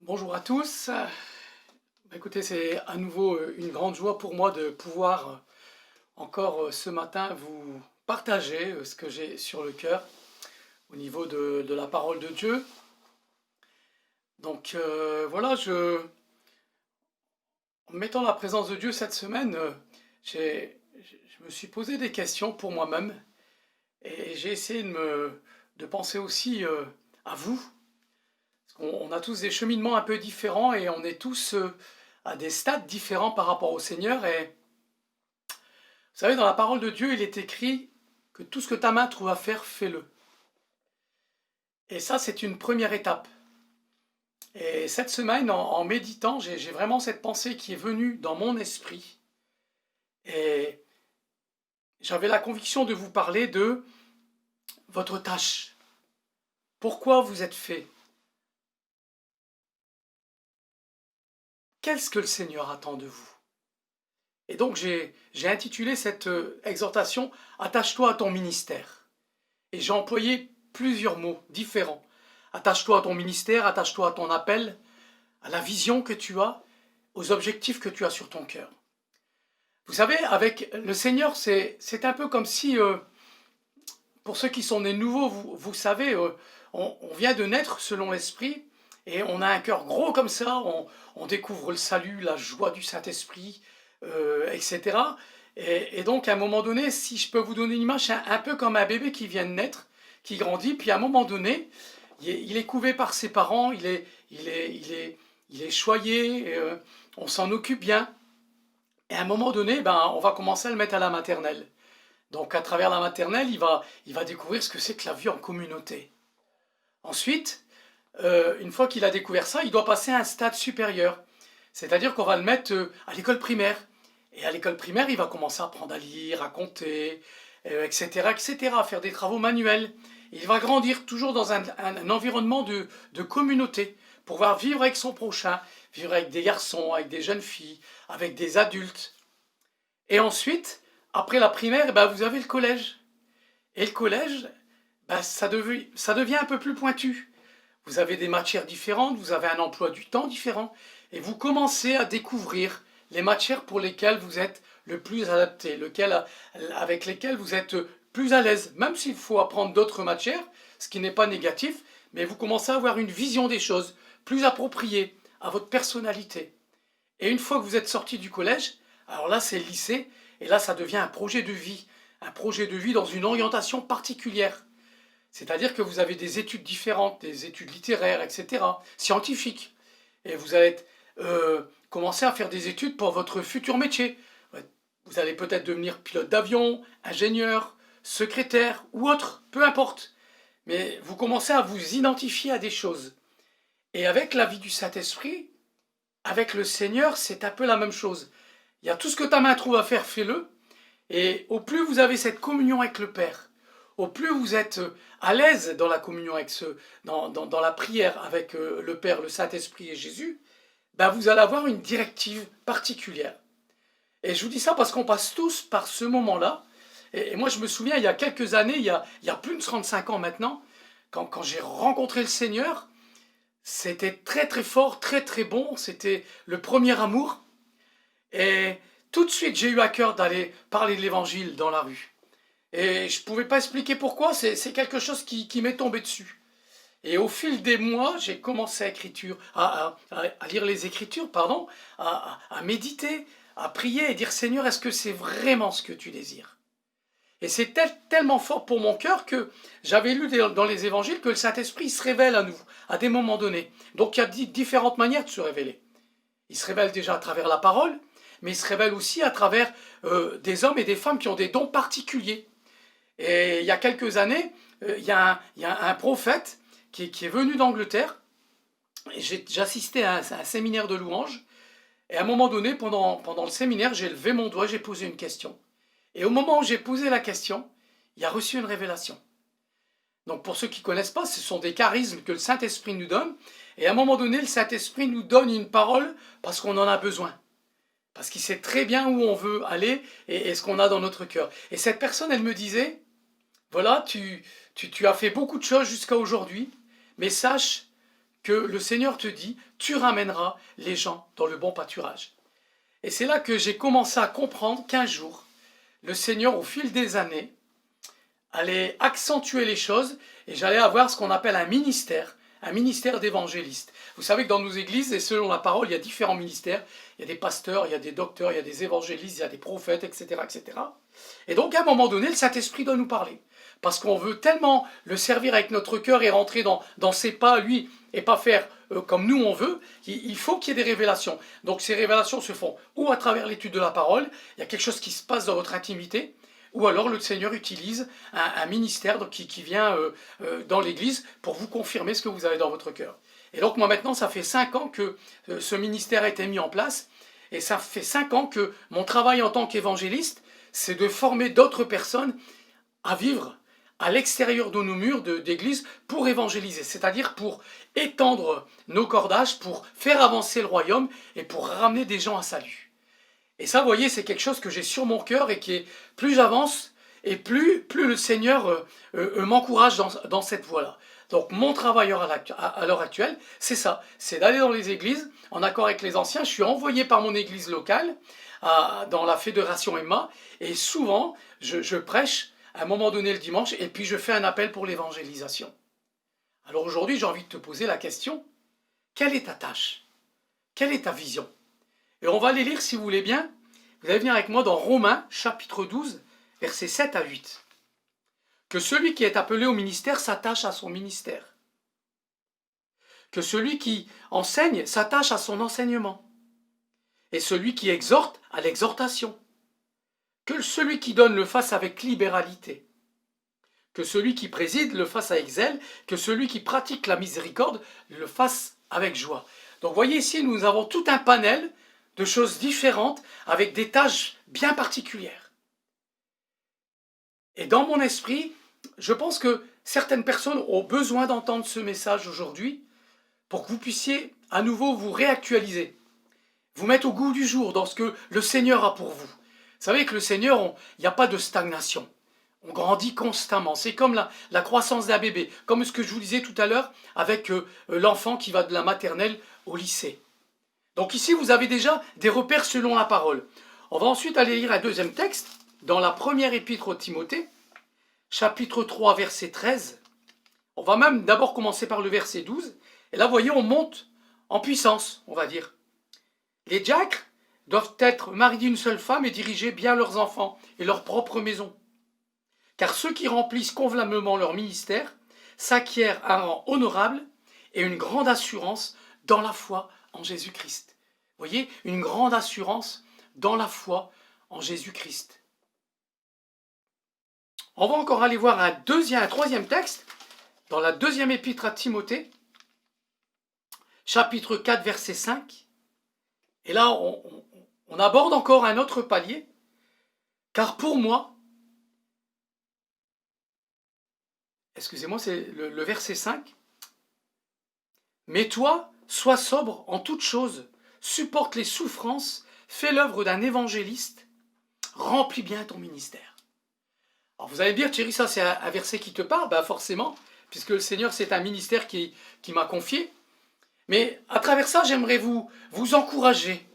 Bonjour à tous. Écoutez, c'est à nouveau une grande joie pour moi de pouvoir encore ce matin vous partager ce que j'ai sur le cœur au niveau de la parole de Dieu. Donc voilà, en mettant la présence de Dieu cette semaine, je me suis posé des questions pour moi-même et j'ai essayé de penser aussi à vous. On a tous des cheminements un peu différents et on est tous à des stades différents par rapport au Seigneur. Et vous savez, dans la parole de Dieu, il est écrit que tout ce que ta main trouve à faire, fais-le. Et ça, c'est une première étape. Et cette semaine, en méditant, j'ai vraiment cette pensée qui est venue dans mon esprit. Et j'avais la conviction de vous parler de votre tâche. Pourquoi vous êtes fait? Qu'est-ce que le Seigneur attend de vous? Et donc j'ai intitulé cette exhortation « Attache-toi à ton ministère ». Et j'ai employé plusieurs mots différents. Attache-toi à ton ministère, attache-toi à ton appel, à la vision que tu as, aux objectifs que tu as sur ton cœur. Vous savez, avec le Seigneur, c'est un peu comme si, pour ceux qui sont nés nouveaux, vous savez, on vient de naître selon l'Esprit, et on a un cœur gros comme ça, on découvre le salut, la joie du Saint-Esprit, etc. Et donc, à un moment donné, si je peux vous donner une image, c'est un peu comme un bébé qui vient de naître, qui grandit, puis à un moment donné, il est couvé par ses parents, il est choyé, on s'en occupe bien. Et à un moment donné, ben, on va commencer à le mettre à la maternelle. Donc, à travers la maternelle, il va découvrir ce que c'est que la vie en communauté. Ensuite, une fois qu'il a découvert ça, il doit passer à un stade supérieur. C'est-à-dire qu'on va le mettre à l'école primaire. Et à l'école primaire, il va commencer à apprendre à lire, à compter, etc., etc., à faire des travaux manuels. Il va grandir toujours dans un environnement de communauté, pour pouvoir vivre avec son prochain, vivre avec des garçons, avec des jeunes filles, avec des adultes. Et ensuite, après la primaire, ben, vous avez le collège. Et le collège, ben, ça devient un peu plus pointu. Vous avez des matières différentes, vous avez un emploi du temps différent, et vous commencez à découvrir les matières pour lesquelles vous êtes le plus adapté, avec lesquelles vous êtes plus à l'aise, même s'il faut apprendre d'autres matières, ce qui n'est pas négatif, mais vous commencez à avoir une vision des choses plus appropriée à votre personnalité. Et une fois que vous êtes sorti du collège, alors là c'est le lycée, et là ça devient un projet de vie dans une orientation particulière. C'est-à-dire que vous avez des études différentes, des études littéraires, etc., scientifiques. Et vous allez commencer à faire des études pour votre futur métier. Vous allez peut-être devenir pilote d'avion, ingénieur, secrétaire ou autre, peu importe. Mais vous commencez à vous identifier à des choses. Et avec la vie du Saint-Esprit, avec le Seigneur, c'est un peu la même chose. Il y a tout ce que ta main trouve à faire, fais-le. Et au plus vous avez cette communion avec le Père, au plus vous êtes à l'aise dans la communion avec dans la prière avec le Père, le Saint-Esprit et Jésus, ben vous allez avoir une directive particulière. Et je vous dis ça parce qu'on passe tous par ce moment-là. Et moi, je me souviens, il y a quelques années, il y a plus de 35 ans maintenant, quand j'ai rencontré le Seigneur, c'était très très fort, très très bon, c'était le premier amour. Et tout de suite, j'ai eu à cœur d'aller parler de l'évangile dans la rue. Et je ne pouvais pas expliquer pourquoi, c'est quelque chose qui m'est tombé dessus. Et au fil des mois, j'ai commencé à lire les Écritures, pardon, à méditer, à prier et dire Seigneur, est-ce que c'est vraiment ce que tu désires? Et c'est tellement fort pour mon cœur que j'avais lu dans les évangiles que le Saint-Esprit se révèle à nous, à des moments donnés. Donc il y a différentes manières de se révéler. Il se révèle déjà à travers la parole, mais il se révèle aussi à travers des hommes et des femmes qui ont des dons particuliers. Et il y a quelques années, il y a un prophète qui est venu d'Angleterre. J'assistais à un séminaire de louanges. Et à un moment donné, pendant le séminaire, j'ai levé mon doigt, j'ai posé une question. Et au moment où j'ai posé la question, il a reçu une révélation. Donc pour ceux qui ne connaissent pas, ce sont des charismes que le Saint-Esprit nous donne. Et à un moment donné, le Saint-Esprit nous donne une parole parce qu'on en a besoin. Parce qu'il sait très bien où on veut aller et ce qu'on a dans notre cœur. Et cette personne, elle me disait, voilà, tu as fait beaucoup de choses jusqu'à aujourd'hui, mais sache que le Seigneur te dit, tu ramèneras les gens dans le bon pâturage. Et c'est là que j'ai commencé à comprendre qu'un jour, le Seigneur, au fil des années, allait accentuer les choses et j'allais avoir ce qu'on appelle un ministère d'évangéliste. Vous savez que dans nos églises, et selon la parole, il y a différents ministères. Il y a des pasteurs, il y a des docteurs, il y a des évangélistes, il y a des prophètes, etc., etc. Et donc, à un moment donné, le Saint-Esprit doit nous parler. Parce qu'on veut tellement le servir avec notre cœur et rentrer dans ses pas, lui, et pas faire comme nous on veut, il faut qu'il y ait des révélations. Donc, ces révélations se font ou à travers l'étude de la parole, il y a quelque chose qui se passe dans votre intimité, ou alors le Seigneur utilise un ministère qui vient dans l'église pour vous confirmer ce que vous avez dans votre cœur. Et donc moi maintenant, ça fait 5 ans que ce ministère a été mis en place, et ça fait 5 ans que mon travail en tant qu'évangéliste, c'est de former d'autres personnes à vivre à l'extérieur de nos murs d'église pour évangéliser, c'est-à-dire pour étendre nos cordages, pour faire avancer le royaume et pour ramener des gens à salut. Et ça, vous voyez, c'est quelque chose que j'ai sur mon cœur et qui est, plus j'avance et plus le Seigneur m'encourage dans cette voie-là. Donc mon travail à l'heure actuelle, c'est ça, c'est d'aller dans les églises, en accord avec les anciens. Je suis envoyé par mon église locale, dans la fédération Emma, et souvent, je prêche à un moment donné le dimanche, et puis je fais un appel pour l'évangélisation. Alors aujourd'hui, j'ai envie de te poser la question, quelle est ta tâche? Quelle est ta vision? Et on va les lire si vous voulez bien. Vous allez venir avec moi dans Romains, chapitre 12, versets 7 à 8. Que celui qui est appelé au ministère s'attache à son ministère. Que celui qui enseigne s'attache à son enseignement. Et celui qui exhorte à l'exhortation. Que celui qui donne le fasse avec libéralité. Que celui qui préside le fasse avec zèle. Que celui qui pratique la miséricorde le fasse avec joie. Donc voyez ici, nous avons tout un panel de choses différentes avec des tâches bien particulières. Et dans mon esprit, je pense que certaines personnes ont besoin d'entendre ce message aujourd'hui pour que vous puissiez à nouveau vous réactualiser, vous mettre au goût du jour dans ce que le Seigneur a pour vous. Vous savez que le Seigneur, il n'y a pas de stagnation. On grandit constamment. C'est comme la croissance d'un bébé, comme ce que je vous disais tout à l'heure avec l'enfant qui va de la maternelle au lycée. Donc ici, vous avez déjà des repères selon la parole. On va ensuite aller lire un deuxième texte dans la première épître aux Timothée, chapitre 3, verset 13. On va même d'abord commencer par le verset 12. Et là, vous voyez, on monte en puissance, on va dire. Les diacres doivent être mariés d'une seule femme et diriger bien leurs enfants et leur propre maison. Car ceux qui remplissent convenablement leur ministère s'acquièrent un rang honorable et une grande assurance dans la foi en Jésus-Christ. Vous voyez, une grande assurance dans la foi en Jésus-Christ. On va encore aller voir un troisième texte dans la deuxième épître à Timothée, chapitre 4, verset 5. Et là, on aborde encore un autre palier, car pour moi, excusez-moi, c'est le verset 5, mais toi, sois sobre en toutes choses, supporte les souffrances, fais l'œuvre d'un évangéliste, remplis bien ton ministère. Alors vous allez me dire, Thierry, ça c'est un verset qui te parle? Ben forcément, puisque le Seigneur c'est un ministère qui m'a confié. Mais à travers ça, j'aimerais vous encourager.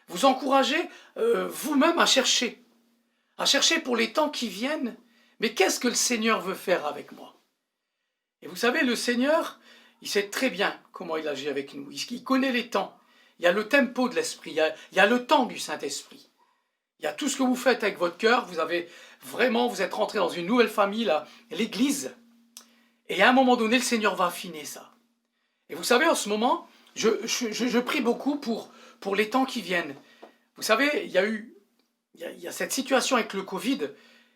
Vous encourager vous-même à chercher pour les temps qui viennent. Mais qu'est-ce que le Seigneur veut faire avec moi? Et vous savez, le Seigneur, il sait très bien comment il agit avec nous. Il connaît les temps. Il y a le tempo de l'Esprit, il y a le temps du Saint-Esprit. Il y a tout ce que vous faites avec votre cœur. Vous êtes rentré dans une nouvelle famille, l'Église. Et à un moment donné, le Seigneur va affiner ça. Et vous savez, en ce moment, je prie beaucoup pour les temps qui viennent. Vous savez, il y a cette situation avec le Covid,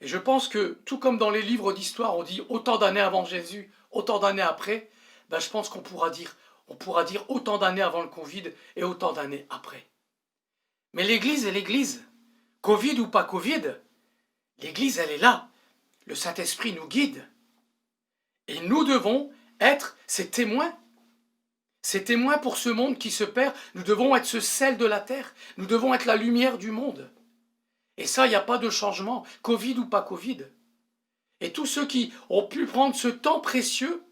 et je pense que, tout comme dans les livres d'histoire, on dit autant d'années avant Jésus, autant d'années après, ben je pense qu'on pourra dire autant d'années avant le Covid et autant d'années après. Mais l'Église est l'Église. Covid ou pas Covid, l'Église, elle est là. Le Saint-Esprit nous guide. Et nous devons être ses témoins. Ces témoins pour ce monde qui se perd, nous devons être ce sel de la terre, nous devons être la lumière du monde. Et ça, il n'y a pas de changement, Covid ou pas Covid. Et tous ceux qui ont pu prendre ce temps précieux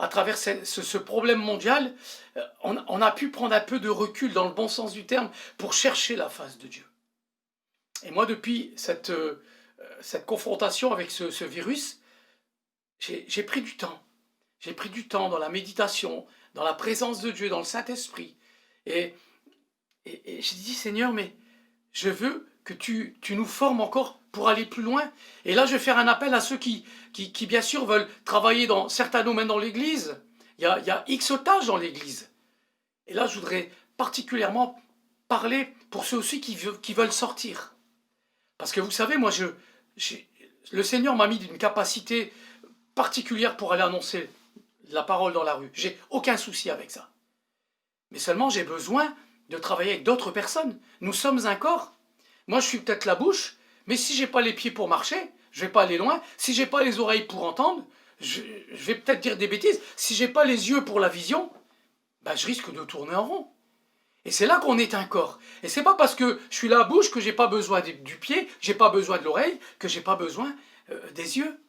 à travers ce problème mondial, on a pu prendre un peu de recul dans le bon sens du terme pour chercher la face de Dieu. Et moi, depuis cette confrontation avec ce virus, j'ai pris du temps. J'ai pris du temps dans la méditation, dans la présence de Dieu, dans le Saint-Esprit. Et j'ai dit, Seigneur, mais je veux que tu nous formes encore pour aller plus loin. Et là, je vais faire un appel à ceux qui bien sûr, veulent travailler dans certains domaines dans l'Église. Il y a X tâches dans l'Église. Et là, je voudrais particulièrement parler pour ceux aussi qui veulent sortir. Parce que vous savez, moi, le Seigneur m'a mis d'une capacité particulière pour aller annoncer la parole dans la rue. J'ai aucun souci avec ça. Mais seulement, j'ai besoin de travailler avec d'autres personnes. Nous sommes un corps. Moi, je suis peut-être la bouche, mais si j'ai pas les pieds pour marcher, je vais pas aller loin. Si j'ai pas les oreilles pour entendre, je vais peut-être dire des bêtises. Si j'ai pas les yeux pour la vision, ben, je risque de tourner en rond. Et c'est là qu'on est un corps. Et c'est pas parce que je suis la bouche que j'ai pas besoin du pied, j'ai pas besoin de l'oreille, que j'ai pas besoin des yeux.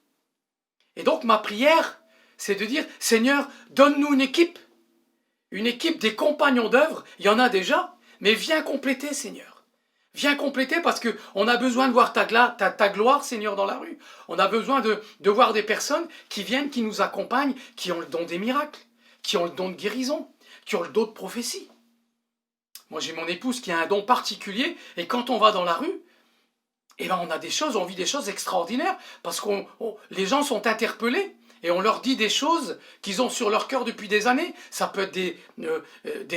Et donc ma prière, c'est de dire, Seigneur, donne-nous une équipe des compagnons d'œuvre. Il y en a déjà, mais viens compléter, Seigneur. Viens compléter parce qu'on a besoin de voir ta gloire, Seigneur, dans la rue. On a besoin de voir des personnes qui viennent, qui nous accompagnent, qui ont le don des miracles, qui ont le don de guérison, qui ont le don de prophétie. Moi, j'ai mon épouse qui a un don particulier, et quand on va dans la rue, eh ben, on vit des choses extraordinaires, parce que les gens sont interpellés, et on leur dit des choses qu'ils ont sur leur cœur depuis des années. Ça peut être des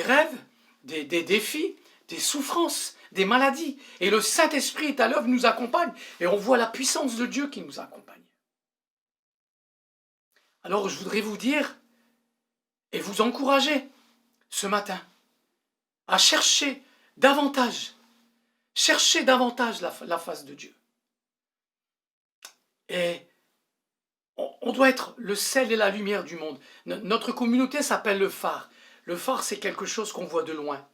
rêves, des défis, des souffrances, des maladies. Et le Saint-Esprit est à l'œuvre, nous accompagne, et on voit la puissance de Dieu qui nous accompagne. Alors, je voudrais vous dire, et vous encourager, ce matin, à chercher davantage la face de Dieu. Et on doit être le sel et la lumière du monde. Notre communauté s'appelle le phare. Le phare, c'est quelque chose qu'on voit de loin.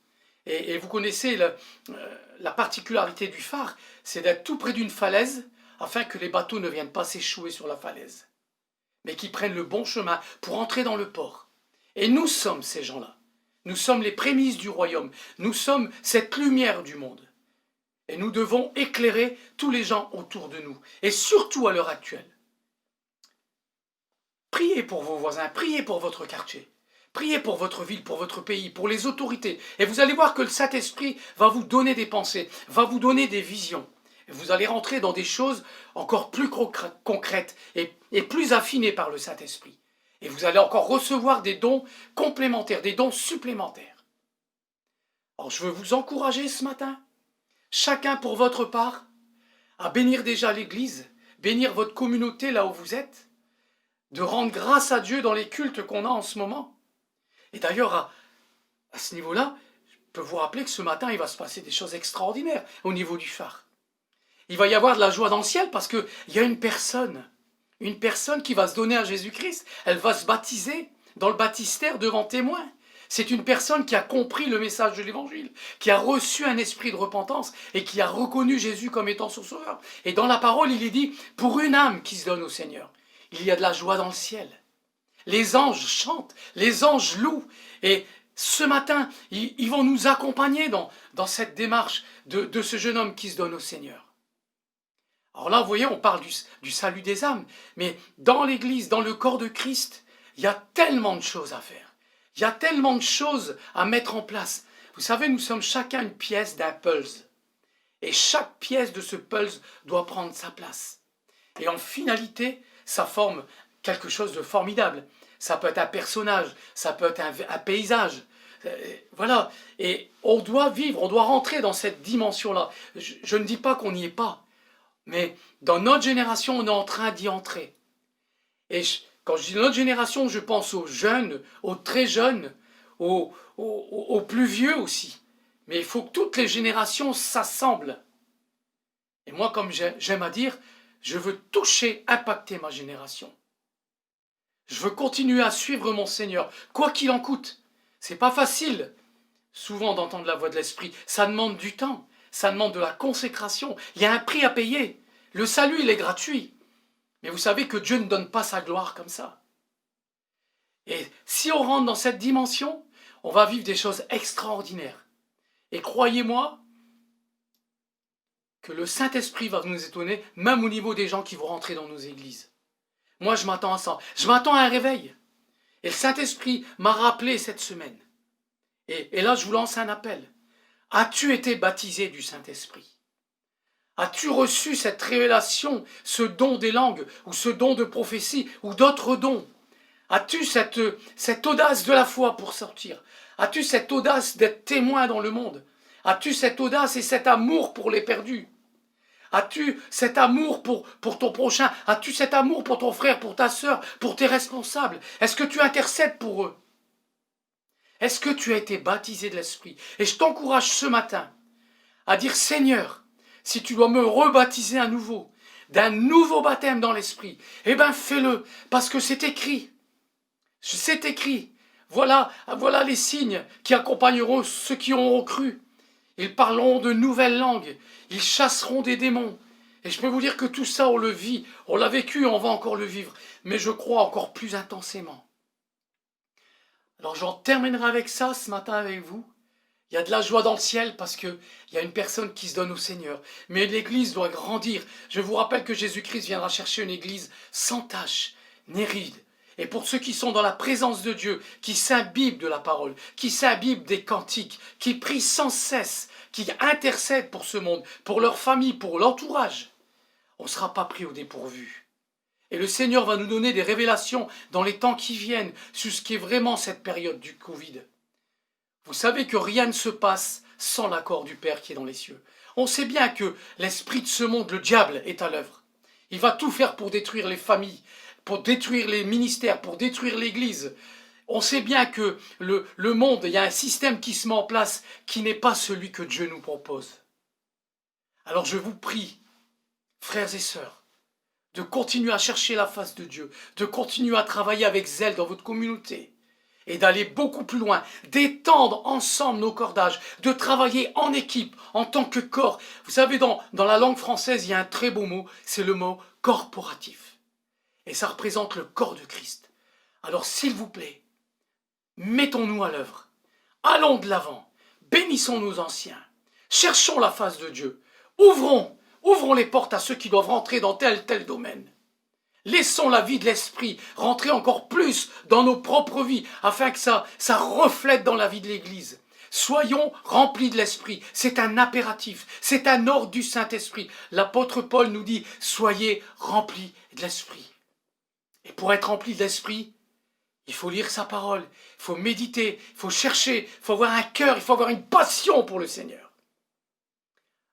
Et vous connaissez la particularité du phare, c'est d'être tout près d'une falaise, afin que les bateaux ne viennent pas s'échouer sur la falaise, mais qu'ils prennent le bon chemin pour entrer dans le port. Et nous sommes ces gens-là. Nous sommes les prémices du royaume. Nous sommes cette lumière du monde. Et nous devons éclairer tous les gens autour de nous. Et surtout à l'heure actuelle. Priez pour vos voisins, priez pour votre quartier. Priez pour votre ville, pour votre pays, pour les autorités. Et vous allez voir que le Saint-Esprit va vous donner des pensées, va vous donner des visions. Et vous allez rentrer dans des choses encore plus concrètes et plus affinées par le Saint-Esprit. Et vous allez encore recevoir des dons complémentaires, des dons supplémentaires. Alors je veux vous encourager ce matin, chacun pour votre part, à bénir déjà l'Église, bénir votre communauté là où vous êtes, de rendre grâce à Dieu dans les cultes qu'on a en ce moment. Et d'ailleurs, à ce niveau-là, je peux vous rappeler que ce matin, il va se passer des choses extraordinaires au niveau du phare. Il va y avoir de la joie dans le ciel parce qu'il y a une personne qui va se donner à Jésus-Christ. Elle va se baptiser dans le baptistère devant témoins. C'est une personne qui a compris le message de l'Évangile, qui a reçu un esprit de repentance et qui a reconnu Jésus comme étant son sauveur. Et dans la parole, il est dit, pour une âme qui se donne au Seigneur, il y a de la joie dans le ciel. Les anges chantent, les anges louent. Et ce matin, ils vont nous accompagner dans cette démarche de ce jeune homme qui se donne au Seigneur. Alors là, vous voyez, on parle du salut des âmes, mais dans l'Église, dans le corps de Christ, il y a tellement de choses à faire. Il y a tellement de choses à mettre en place. Vous savez, nous sommes chacun une pièce d'un puzzle. Et chaque pièce de ce puzzle doit prendre sa place. Et en finalité, ça forme quelque chose de formidable. Ça peut être un personnage, ça peut être un paysage. Voilà. Et on doit vivre, on doit rentrer dans cette dimension-là. Je ne dis pas qu'on n'y est pas. Mais dans notre génération, on est en train d'y entrer. Et quand je dis notre génération, je pense aux jeunes, aux très jeunes, aux plus vieux aussi. Mais il faut que toutes les générations s'assemblent. Et moi, comme j'aime à dire, je veux toucher, impacter ma génération. Je veux continuer à suivre mon Seigneur, quoi qu'il en coûte. C'est pas facile, souvent, d'entendre la voix de l'Esprit. Ça demande du temps. Ça demande de la consécration. Il y a un prix à payer. Le salut, il est gratuit. Mais vous savez que Dieu ne donne pas sa gloire comme ça. Et si on rentre dans cette dimension, on va vivre des choses extraordinaires. Et croyez-moi que le Saint-Esprit va nous étonner, même au niveau des gens qui vont rentrer dans nos églises. Moi, je m'attends à ça. Je m'attends à un réveil. Et le Saint-Esprit m'a rappelé cette semaine. Et là, je vous lance un appel. As-tu été baptisé du Saint-Esprit? As-tu reçu cette révélation, ce don des langues, ou ce don de prophétie, ou d'autres dons? As-tu cette audace de la foi pour sortir? As-tu cette audace d'être témoin dans le monde? As-tu cette audace et cet amour pour les perdus? As-tu cet amour pour ton prochain? As-tu cet amour pour ton frère, pour ta sœur, pour tes responsables? Est-ce que tu intercèdes pour eux? Est-ce que tu as été baptisé de l'Esprit? Et je t'encourage ce matin à dire, Seigneur, si tu dois me rebaptiser à nouveau, d'un nouveau baptême dans l'Esprit, eh bien fais-le, parce que c'est écrit. C'est écrit. Voilà les signes qui accompagneront ceux qui auront cru. Ils parleront de nouvelles langues. Ils chasseront des démons. Et je peux vous dire que tout ça, on le vit. On l'a vécu, on va encore le vivre. Mais je crois encore plus intensément. Alors j'en terminerai avec ça ce matin avec vous. Il y a de la joie dans le ciel parce qu'il y a une personne qui se donne au Seigneur. Mais l'Église doit grandir. Je vous rappelle que Jésus-Christ viendra chercher une Église sans tache, ni ride. Et pour ceux qui sont dans la présence de Dieu, qui s'imbibent de la parole, qui s'imbibent des cantiques, qui prient sans cesse, qui intercèdent pour ce monde, pour leur famille, pour l'entourage, on ne sera pas pris au dépourvu. Et le Seigneur va nous donner des révélations dans les temps qui viennent sur ce qui est vraiment cette période du Covid. Vous savez que rien ne se passe sans l'accord du Père qui est dans les cieux. On sait bien que l'esprit de ce monde, le diable, est à l'œuvre. Il va tout faire pour détruire les familles, pour détruire les ministères, pour détruire l'Église. On sait bien que le monde, il y a un système qui se met en place qui n'est pas celui que Dieu nous propose. Alors je vous prie, frères et sœurs, de continuer à chercher la face de Dieu, de continuer à travailler avec zèle dans votre communauté et d'aller beaucoup plus loin, d'étendre ensemble nos cordages, de travailler en équipe, en tant que corps. Vous savez, dans la langue française, il y a un très beau mot, c'est le mot corporatif. Et ça représente le corps de Christ. Alors s'il vous plaît, mettons-nous à l'œuvre, allons de l'avant, bénissons nos anciens, cherchons la face de Dieu, ouvrons les portes à ceux qui doivent rentrer dans tel domaine. Laissons la vie de l'esprit rentrer encore plus dans nos propres vies afin que ça reflète dans la vie de l'Église. Soyons remplis de l'esprit. C'est un impératif. C'est un ordre du Saint-Esprit. L'apôtre Paul nous dit, soyez remplis de l'esprit. Et pour être rempli de l'esprit, il faut lire sa parole, il faut méditer, il faut chercher, il faut avoir un cœur, il faut avoir une passion pour le Seigneur.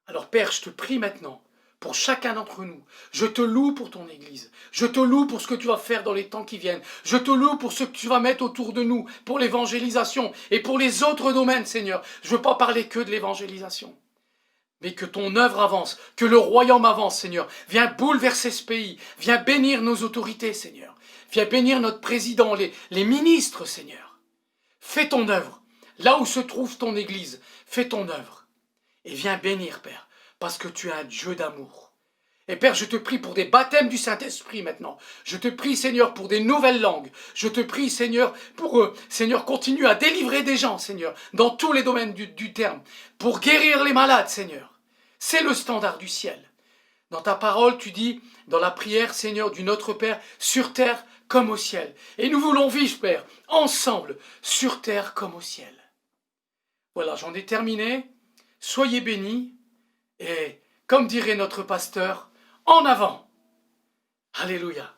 Alors Père, je te prie maintenant pour chacun d'entre nous. Je te loue pour ton Église. Je te loue pour ce que tu vas faire dans les temps qui viennent. Je te loue pour ce que tu vas mettre autour de nous, pour l'évangélisation et pour les autres domaines, Seigneur. Je ne veux pas parler que de l'évangélisation, mais que ton œuvre avance, que le royaume avance, Seigneur. Viens bouleverser ce pays. Viens bénir nos autorités, Seigneur. Viens bénir notre président, les ministres, Seigneur. Fais ton œuvre. Là où se trouve ton Église, fais ton œuvre. Et viens bénir, Père, parce que tu es un Dieu d'amour. Et Père, je te prie pour des baptêmes du Saint-Esprit maintenant. Je te prie, Seigneur, pour des nouvelles langues. Je te prie, Seigneur, pour, Seigneur, continue à délivrer des gens, Seigneur, dans tous les domaines du terme, pour guérir les malades, Seigneur. C'est le standard du ciel. Dans ta parole, tu dis, dans la prière, Seigneur, du Notre Père, sur terre comme au ciel. Et nous voulons vivre, Père, ensemble, sur terre comme au ciel. Voilà, j'en ai terminé. Soyez bénis. Et, comme dirait notre pasteur, en avant. Alléluia.